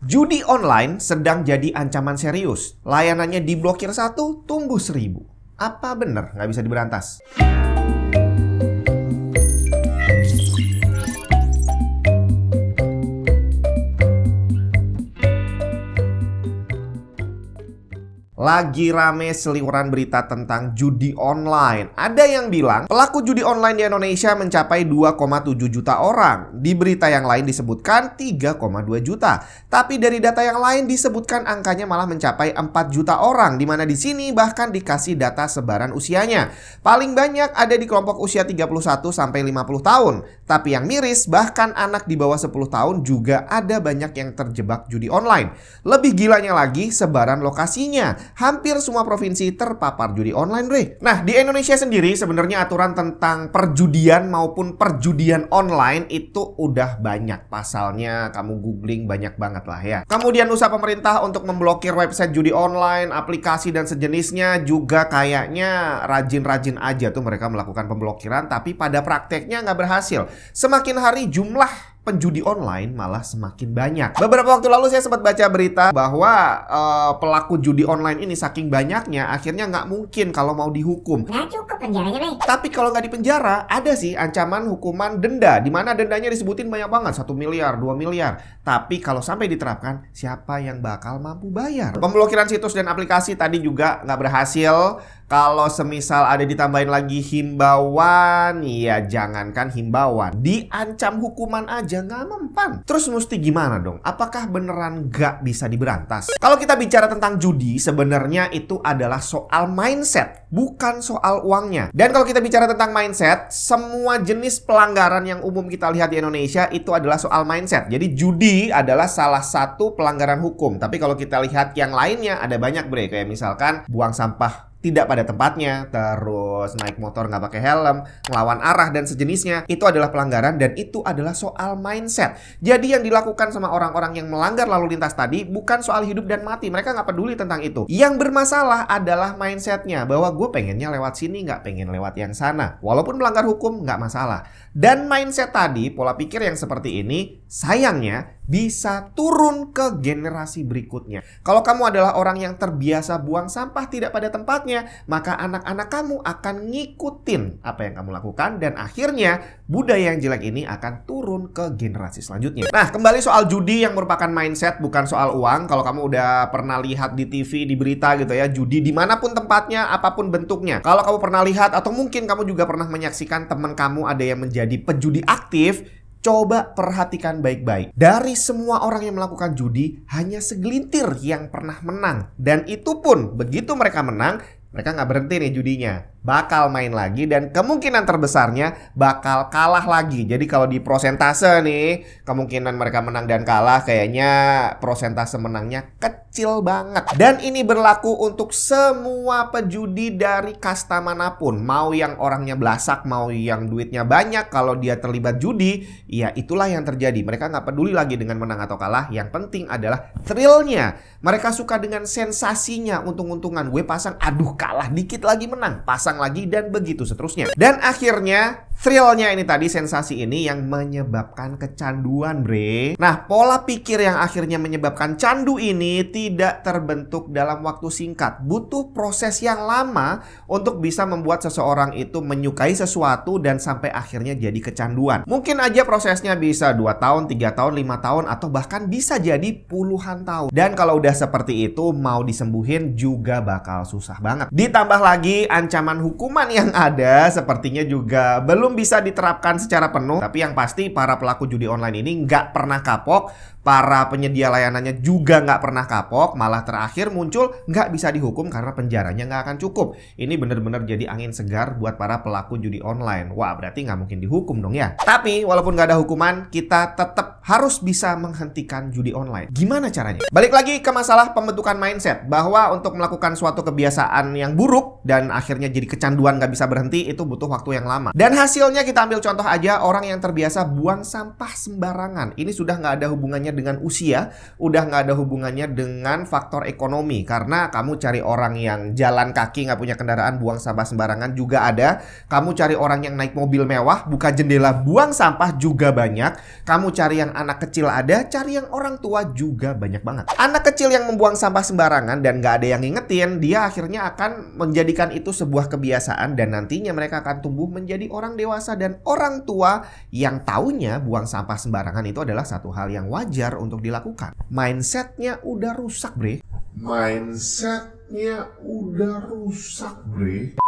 Judi online sedang jadi ancaman serius. Layanannya diblokir 1, tumbuh 1000. Apa bener nggak bisa diberantas? Lagi rame seliweran berita tentang judi online. Ada yang bilang pelaku judi online di Indonesia mencapai 2,7 juta orang. Di berita yang lain disebutkan 3,2 juta. Tapi dari data yang lain disebutkan angkanya malah mencapai 4 juta orang. Dimana di sini bahkan dikasih data sebaran usianya. Paling banyak ada di kelompok usia 31 sampai 50 tahun. Tapi yang miris bahkan anak di bawah 10 tahun juga ada banyak yang terjebak judi online. Lebih gilanya lagi sebaran lokasinya. Hampir semua provinsi terpapar judi online, bre. Nah, di Indonesia sendiri sebenarnya aturan tentang perjudian maupun perjudian online itu udah banyak. Pasalnya kamu googling banyak banget lah ya. Kemudian usaha pemerintah untuk memblokir website judi online, aplikasi dan sejenisnya juga kayaknya rajin-rajin aja tuh mereka melakukan pemblokiran. Tapi pada prakteknya nggak berhasil. Semakin hari jumlah penjudi online malah semakin banyak. Beberapa waktu lalu saya sempat baca berita bahwa pelaku judi online ini saking banyaknya akhirnya nggak mungkin kalau mau dihukum. Nggak cukup penjaranya, Bang. Tapi kalau nggak dipenjara ada sih ancaman hukuman denda, di mana dendanya disebutin banyak banget, 1 miliar, 2 miliar. Tapi kalau sampai diterapkan, siapa yang bakal mampu bayar? Pemblokiran situs dan aplikasi tadi juga nggak berhasil. Kalau semisal ada ditambahin lagi himbauan, ya jangankan himbauan, diancam hukuman aja nggak mempan. Terus mesti gimana dong? Apakah beneran nggak bisa diberantas? Kalau kita bicara tentang judi, sebenarnya itu adalah soal mindset, bukan soal uangnya. Dan kalau kita bicara tentang mindset, semua jenis pelanggaran yang umum kita lihat di Indonesia itu adalah soal mindset. Jadi judi adalah salah satu pelanggaran hukum. Tapi kalau kita lihat yang lainnya ada banyak, bre. Kayak misalkan buang sampah tidak pada tempatnya, terus naik motor nggak pakai helm, melawan arah dan sejenisnya, itu adalah pelanggaran dan itu adalah soal mindset. Jadi yang dilakukan sama orang-orang yang melanggar lalu lintas tadi bukan soal hidup dan mati, mereka nggak peduli tentang itu. Yang bermasalah adalah mindsetnya, bahwa gue pengennya lewat sini, nggak pengen lewat yang sana. Walaupun melanggar hukum nggak masalah. Dan mindset tadi, pola pikir yang seperti ini, sayangnya bisa turun ke generasi berikutnya. Kalau kamu adalah orang yang terbiasa buang sampah tidak pada tempatnya, maka anak-anak kamu akan ngikutin apa yang kamu lakukan dan akhirnya budaya yang jelek ini akan turun ke generasi selanjutnya. Nah, kembali soal judi yang merupakan mindset bukan soal uang. Kalau kamu udah pernah lihat di TV, di berita gitu ya, judi dimanapun tempatnya, apapun bentuknya. Kalau kamu pernah lihat atau mungkin kamu juga pernah menyaksikan teman kamu ada yang menjadi pejudi aktif, coba perhatikan baik-baik. Dari semua orang yang melakukan judi, hanya segelintir yang pernah menang. Dan itu pun begitu mereka menang, mereka nggak berhenti nih judinya. Bakal main lagi dan kemungkinan terbesarnya bakal kalah lagi. Jadi kalau di prosentase nih, kemungkinan mereka menang dan kalah kayaknya prosentase menangnya kecil banget. Dan ini berlaku untuk semua pejudi dari kasta manapun. Mau yang orangnya belasak, mau yang duitnya banyak, kalau dia terlibat judi, ya itulah yang terjadi. Mereka nggak peduli lagi dengan menang atau kalah. Yang penting adalah thrill-nya. Mereka suka dengan sensasinya, untung-untungan. Gue pasang, aduh kalah dikit lagi menang, pasang lagi dan begitu seterusnya. Dan akhirnya thrill-nya ini tadi, sensasi ini yang menyebabkan kecanduan, bre. Nah, pola pikir yang akhirnya menyebabkan candu ini tidak terbentuk dalam waktu singkat. Butuh proses yang lama untuk bisa membuat seseorang itu menyukai sesuatu dan sampai akhirnya jadi kecanduan. Mungkin aja prosesnya bisa 2 tahun, 3 tahun, 5 tahun, atau bahkan bisa jadi puluhan tahun. Dan kalau udah seperti itu, mau disembuhin juga bakal susah banget. Ditambah lagi ancaman hukuman yang ada sepertinya juga belum bisa diterapkan secara penuh. Tapi yang pasti para pelaku judi online ini nggak pernah kapok. Para penyedia layanannya juga nggak pernah kapok. Malah terakhir muncul nggak bisa dihukum karena penjaranya nggak akan cukup. Ini bener-bener jadi angin segar buat para pelaku judi online. Wah, berarti nggak mungkin dihukum dong ya. Tapi walaupun nggak ada hukuman, kita tetap harus bisa menghentikan judi online. Gimana caranya? Balik lagi ke masalah pembentukan mindset, bahwa untuk melakukan suatu kebiasaan yang buruk dan akhirnya jadi kecanduan nggak bisa berhenti, itu butuh waktu yang lama. Dan hasilnya kita ambil contoh aja, orang yang terbiasa buang sampah sembarangan. Ini sudah nggak ada hubungannya dengan usia, udah nggak ada hubungannya dengan faktor ekonomi. Karena kamu cari orang yang jalan kaki, nggak punya kendaraan, buang sampah sembarangan juga ada. Kamu cari orang yang naik mobil mewah, buka jendela, buang sampah juga banyak. Kamu cari yang anak kecil ada, cari yang orang tua juga banyak banget. Anak kecil yang membuang sampah sembarangan dan nggak ada yang ngingetin, dia akhirnya akan menjadikan itu sebuah kebiasaan dan nantinya mereka akan tumbuh menjadi orang dewasa dan orang tua yang taunya buang sampah sembarangan itu adalah satu hal yang wajar untuk dilakukan. Mindsetnya udah rusak, bre. Mindsetnya udah rusak, bre.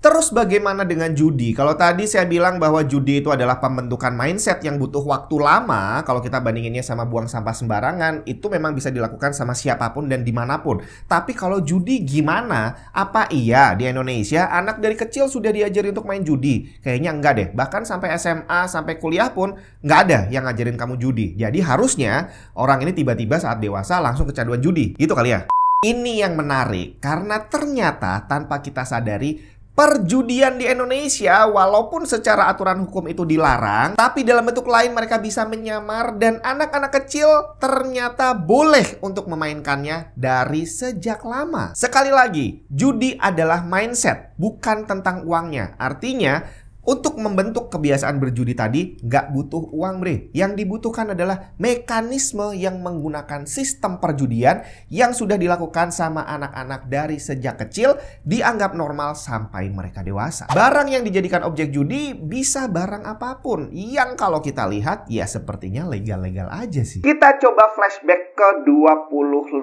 Terus bagaimana dengan judi? Kalau tadi saya bilang bahwa judi itu adalah pembentukan mindset yang butuh waktu lama. Kalau kita bandinginnya sama buang sampah sembarangan, itu memang bisa dilakukan sama siapapun dan dimanapun. Tapi kalau judi gimana? Apa iya di Indonesia anak dari kecil sudah diajari untuk main judi? Kayaknya enggak deh. Bahkan sampai SMA, sampai kuliah pun nggak ada yang ngajarin kamu judi. Jadi harusnya orang ini tiba-tiba saat dewasa langsung kecanduan judi. Gitu kali ya? Ini yang menarik karena ternyata tanpa kita sadari, perjudian di Indonesia walaupun secara aturan hukum itu dilarang, tapi dalam bentuk lain mereka bisa menyamar dan anak-anak kecil ternyata boleh untuk memainkannya dari sejak lama. Sekali lagi, judi adalah mindset, bukan tentang uangnya. Artinya, untuk membentuk kebiasaan berjudi tadi nggak butuh uang, bre. Yang dibutuhkan adalah mekanisme yang menggunakan sistem perjudian yang sudah dilakukan sama anak-anak dari sejak kecil, dianggap normal sampai mereka dewasa. Barang yang dijadikan objek judi bisa barang apapun, yang kalau kita lihat ya sepertinya legal-legal aja sih. Kita coba flashback ke 25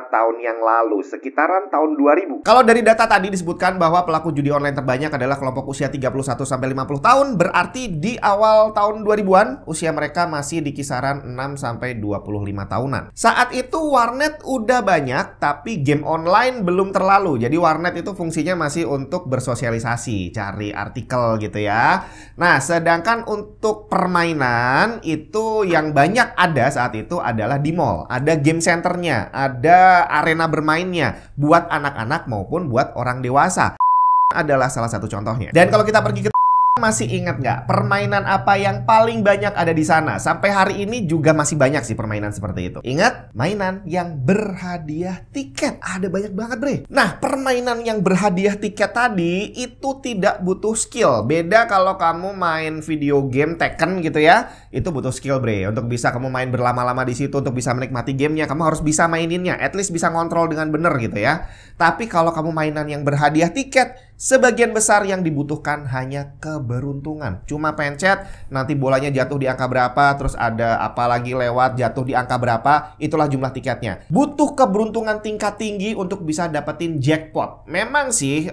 tahun yang lalu, sekitaran tahun 2000. Kalau dari data tadi disebutkan bahwa pelaku judi online terbanyak adalah kelompok usia 31 sampai 50 tahun, berarti di awal tahun 2000-an usia mereka masih di kisaran 6 sampai 25 tahunan. Saat itu warnet udah banyak, tapi game online belum terlalu. Jadi warnet itu fungsinya masih untuk bersosialisasi, cari artikel gitu ya. Nah, sedangkan untuk permainan itu yang banyak ada saat itu adalah di mall. Ada game centernya, ada arena bermainnya buat anak-anak maupun buat orang dewasa. Adalah salah satu contohnya. Dan kalau kita pergi ke masih ingat nggak permainan apa yang paling banyak ada di sana? Sampai hari ini juga masih banyak sih permainan seperti itu. Ingat, mainan yang berhadiah tiket. Ada banyak banget, bre. Nah, permainan yang berhadiah tiket tadi itu tidak butuh skill. Beda kalau kamu main video game Tekken gitu ya. Itu butuh skill, bre. Untuk bisa kamu main berlama-lama di situ, untuk bisa menikmati gamenya, kamu harus bisa maininnya. At least bisa ngontrol dengan bener gitu ya. Tapi kalau kamu mainan yang berhadiah tiket, sebagian besar yang dibutuhkan hanya keberuntungan. Cuma pencet, nanti bolanya jatuh di angka berapa, terus ada apa lagi lewat jatuh di angka berapa, itulah jumlah tiketnya. Butuh keberuntungan tingkat tinggi untuk bisa dapetin jackpot. Memang sih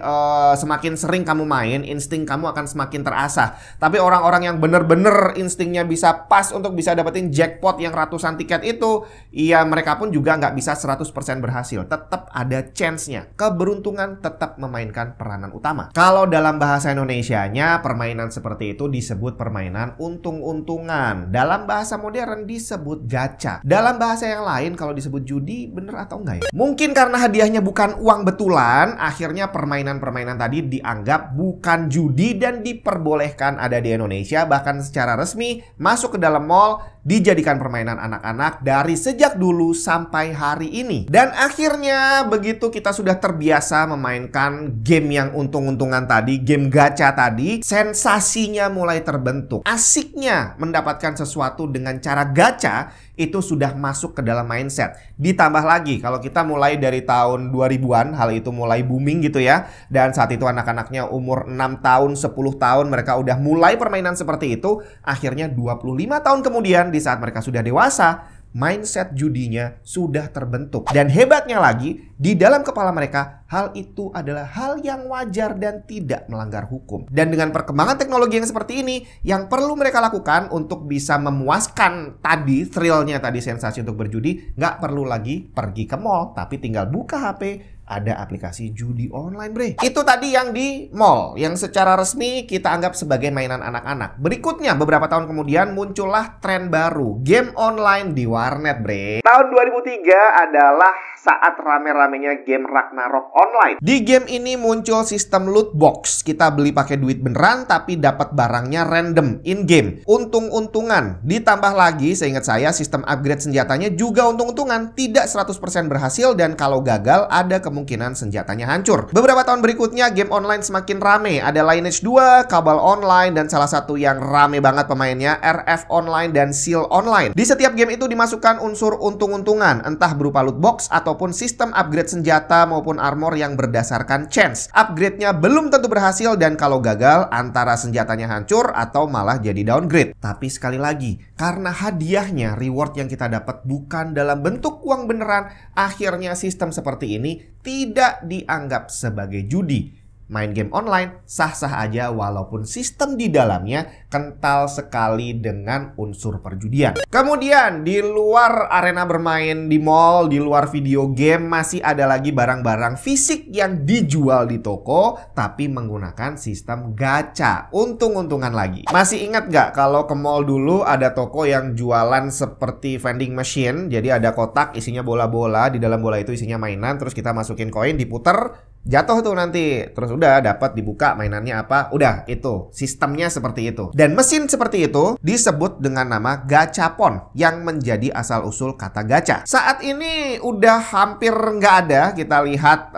semakin sering kamu main, insting kamu akan semakin terasah. Tapi orang-orang yang bener-bener instingnya bisa pas untuk bisa dapetin jackpot yang ratusan tiket itu, iya mereka pun juga nggak bisa 100% berhasil. Tetap ada chance-nya. Keberuntungan tetap memainkan peranan utama. Kalau dalam bahasa Indonesianya, permainan seperti itu disebut permainan untung-untungan. Dalam bahasa modern disebut gacha. Dalam bahasa yang lain kalau disebut judi, bener atau enggak ya? Mungkin karena hadiahnya bukan uang betulan, akhirnya permainan-permainan tadi dianggap bukan judi dan diperbolehkan ada di Indonesia. Bahkan secara resmi masuk ke dalam mall, dijadikan permainan anak-anak dari sejak dulu sampai hari ini. Dan akhirnya begitu kita sudah terbiasa memainkan game yang untung-untungan tadi, game gacha tadi, sensasinya mulai terbentuk. Asiknya mendapatkan sesuatu dengan cara gacha itu sudah masuk ke dalam mindset. Ditambah lagi kalau kita mulai dari tahun 2000-an, hal itu mulai booming gitu ya. Dan saat itu anak-anaknya umur 6 tahun, 10 tahun mereka udah mulai permainan seperti itu. Akhirnya 25 tahun kemudian di saat mereka sudah dewasa, mindset judinya sudah terbentuk. Dan hebatnya lagi, di dalam kepala mereka, hal itu adalah hal yang wajar dan tidak melanggar hukum. Dan dengan perkembangan teknologi yang seperti ini, yang perlu mereka lakukan untuk bisa memuaskan tadi, thrillnya tadi, sensasi untuk berjudi, nggak perlu lagi pergi ke mall, tapi tinggal buka HP, ada aplikasi judi online, bre. Itu tadi yang di mall, yang secara resmi kita anggap sebagai mainan anak-anak. Berikutnya, beberapa tahun kemudian muncullah tren baru, game online di warnet, bre. Tahun 2003 adalah saat rame-ramenya game Ragnarok online. Di game ini muncul sistem loot box. Kita beli pakai duit beneran tapi dapat barangnya random in-game. Untung-untungan. Ditambah lagi, seingat saya, sistem upgrade senjatanya juga untung-untungan. Tidak 100% berhasil dan kalau gagal ada kemungkinan senjatanya hancur. Beberapa tahun berikutnya game online semakin rame. Ada Lineage 2, Cabal Online, dan salah satu yang rame banget pemainnya RF Online dan Seal Online. Di setiap game itu dimasukkan unsur untung-untungan, entah berupa loot box ataupun sistem upgrade senjata maupun armor yang berdasarkan chance. Upgrade-nya belum tentu berhasil dan kalau gagal antara senjatanya hancur atau malah jadi downgrade. Tapi sekali lagi, karena hadiahnya, reward yang kita dapat bukan dalam bentuk uang beneran, akhirnya sistem seperti ini tidak dianggap sebagai judi. Main game online sah-sah aja walaupun sistem di dalamnya kental sekali dengan unsur perjudian. Kemudian di luar arena bermain di mall, di luar video game, masih ada lagi barang-barang fisik yang dijual di toko tapi menggunakan sistem gacha. Untung-untungan lagi. Masih ingat gak kalau ke mall dulu ada toko yang jualan seperti vending machine? Jadi ada kotak isinya bola-bola, di dalam bola itu isinya mainan, terus kita masukin koin, diputer, jatuh tuh nanti. Terus udah dapat, dibuka mainannya apa, udah itu sistemnya seperti itu. Dan mesin seperti itu disebut dengan nama gachapon yang menjadi asal-usul kata gacha. Saat ini udah hampir nggak ada kita lihat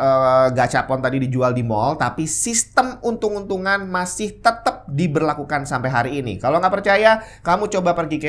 gachapon tadi dijual di mall, tapi sistem untung-untungan masih tetap diberlakukan sampai hari ini. Kalau nggak percaya, kamu coba pergi ke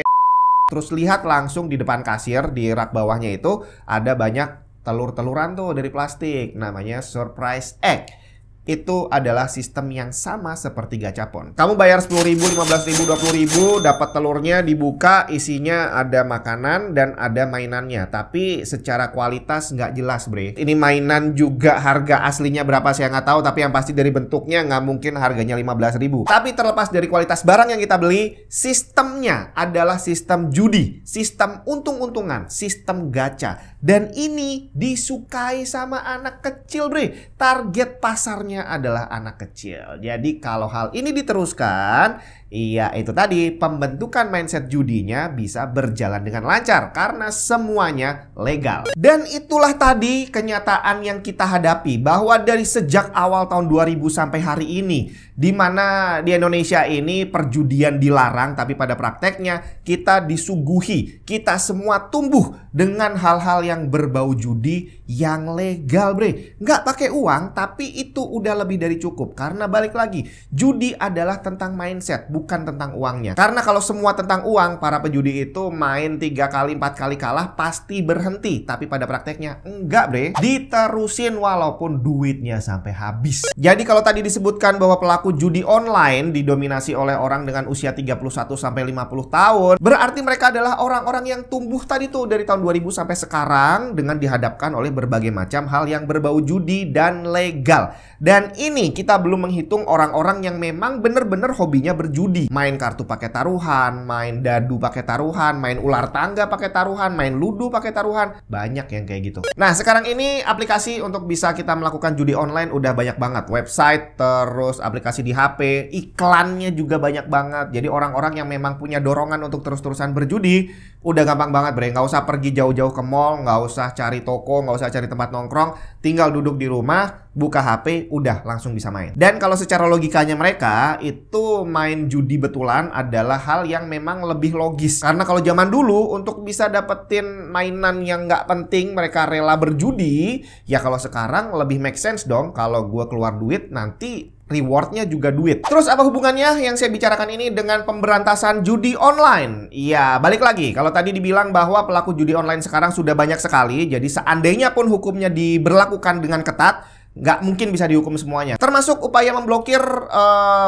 terus lihat langsung di depan kasir, di rak bawahnya itu ada banyak telur-teluran tuh dari plastik, namanya surprise egg. Itu adalah sistem yang sama seperti gachapon. Kamu bayar 10.000, 15.000, 20.000, dapat telurnya, dibuka, isinya ada makanan dan ada mainannya. Tapi secara kualitas nggak jelas, bre. Ini mainan juga harga aslinya berapa saya nggak tahu, tapi yang pasti dari bentuknya nggak mungkin harganya 15.000. Tapi terlepas dari kualitas barang yang kita beli, sistemnya adalah sistem judi, sistem untung-untungan, sistem gacha. Dan ini disukai sama anak kecil, bre. Target pasarnya adalah anak kecil. Jadi kalau hal ini diteruskan, iya itu tadi, pembentukan mindset judinya bisa berjalan dengan lancar karena semuanya legal. Dan itulah tadi kenyataan yang kita hadapi, bahwa dari sejak awal tahun 2000 sampai hari ini, di mana di Indonesia ini perjudian dilarang, tapi pada prakteknya kita disuguhi, kita semua tumbuh dengan hal-hal yang berbau judi yang legal, bre. Nggak pakai uang, tapi itu udah lebih dari cukup. Karena balik lagi, judi adalah tentang mindset, bukan tentang uangnya. Karena kalau semua tentang uang, para pejudi itu main 3 kali, 4 kali kalah pasti berhenti. Tapi pada prakteknya enggak, bre. Diterusin walaupun duitnya sampai habis. Jadi kalau tadi disebutkan bahwa pelaku judi online didominasi oleh orang dengan usia 31 sampai 50 tahun, berarti mereka adalah orang-orang yang tumbuh tadi tuh dari tahun 2000 sampai sekarang dengan dihadapkan oleh berbagai macam hal yang berbau judi dan legal. Dan ini kita belum menghitung orang-orang yang memang bener-bener hobinya berjudi. Main kartu pakai taruhan, main dadu pakai taruhan, main ular tangga pakai taruhan, main ludo pakai taruhan. Banyak yang kayak gitu. Nah, sekarang ini aplikasi untuk bisa kita melakukan judi online udah banyak banget. Website, terus aplikasi di HP, iklannya juga banyak banget. Jadi orang-orang yang memang punya dorongan untuk terus-terusan berjudi, udah gampang banget, bre. Nggak usah pergi jauh-jauh ke mall, nggak usah cari toko, nggak usah cari tempat nongkrong. Tinggal duduk di rumah, buka HP, udah langsung bisa main. Dan kalau secara logikanya mereka, itu main judi betulan adalah hal yang memang lebih logis. Karena kalau zaman dulu, untuk bisa dapetin mainan yang nggak penting, mereka rela berjudi. Ya kalau sekarang lebih make sense dong. Kalau gue keluar duit, nanti rewardnya juga duit. Terus apa hubungannya yang saya bicarakan ini dengan pemberantasan judi online? Iya, balik lagi. Kalau tadi dibilang bahwa pelaku judi online sekarang sudah banyak sekali, jadi seandainya pun hukumnya diberlakukan dengan ketat, nggak mungkin bisa dihukum semuanya. Termasuk upaya memblokir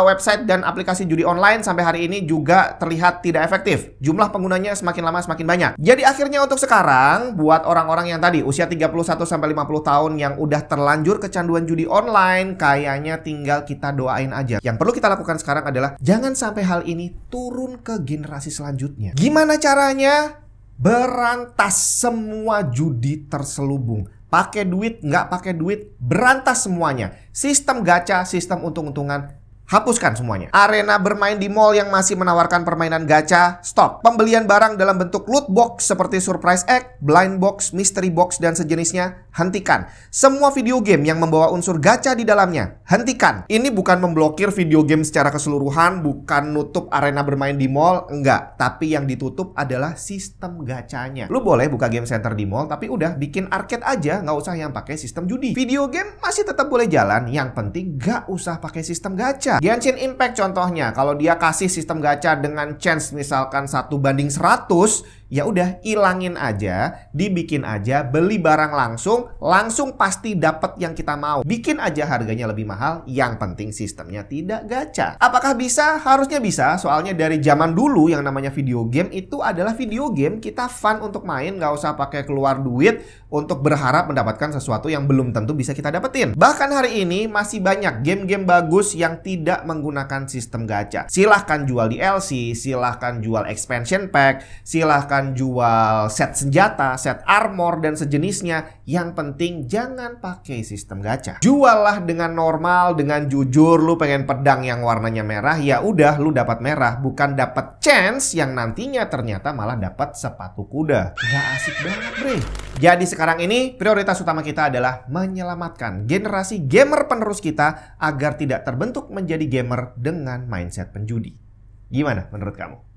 website dan aplikasi judi online sampai hari ini juga terlihat tidak efektif. Jumlah penggunanya semakin lama semakin banyak. Jadi akhirnya untuk sekarang, buat orang-orang yang tadi usia 31 sampai 50 tahun yang udah terlanjur kecanduan judi online, kayaknya tinggal kita doain aja. Yang perlu kita lakukan sekarang adalah jangan sampai hal ini turun ke generasi selanjutnya. Gimana caranya? Berantas semua judi terselubung. Pakai duit, nggak pakai duit, berantas semuanya. Sistem gacha, sistem untung-untungan, Hapuskan semuanya. Arena bermain di mall yang masih menawarkan permainan gacha, stop. Pembelian barang dalam bentuk loot box seperti surprise egg, blind box, mystery box, dan sejenisnya, hentikan. Semua video game yang membawa unsur gacha di dalamnya, hentikan. Ini bukan memblokir video game secara keseluruhan, bukan nutup arena bermain di mall, enggak. Tapi yang ditutup adalah sistem gachanya. Lu boleh buka game center di mall, tapi udah bikin arcade aja, nggak usah yang pakai sistem judi. Video game masih tetap boleh jalan, yang penting nggak usah pakai sistem gacha. Genshin Impact contohnya, kalau dia kasih sistem gacha dengan chance misalkan 1:100, ya udah ilangin aja, dibikin aja, beli barang langsung pasti dapat yang kita mau. Bikin aja harganya lebih mahal, yang penting sistemnya tidak gacha. Apakah bisa? Harusnya bisa, soalnya dari zaman dulu yang namanya video game itu adalah video game kita fun untuk main, nggak usah pakai keluar duit untuk berharap mendapatkan sesuatu yang belum tentu bisa kita dapetin. Bahkan hari ini masih banyak game-game bagus yang tidak menggunakan sistem gacha. Silahkan jual DLC, silahkan jual expansion pack, silahkan jual set senjata, set armor, dan sejenisnya. Yang penting jangan pakai sistem gacha. Juallah dengan normal, dengan jujur. Lu pengen pedang yang warnanya merah, ya udah lu dapat merah, bukan dapat chance yang nantinya ternyata malah dapat sepatu kuda. Gak asik banget, bre. Jadi sekarang ini prioritas utama kita adalah menyelamatkan generasi gamer penerus kita agar tidak terbentuk menjadi gamer dengan mindset penjudi. Gimana menurut kamu?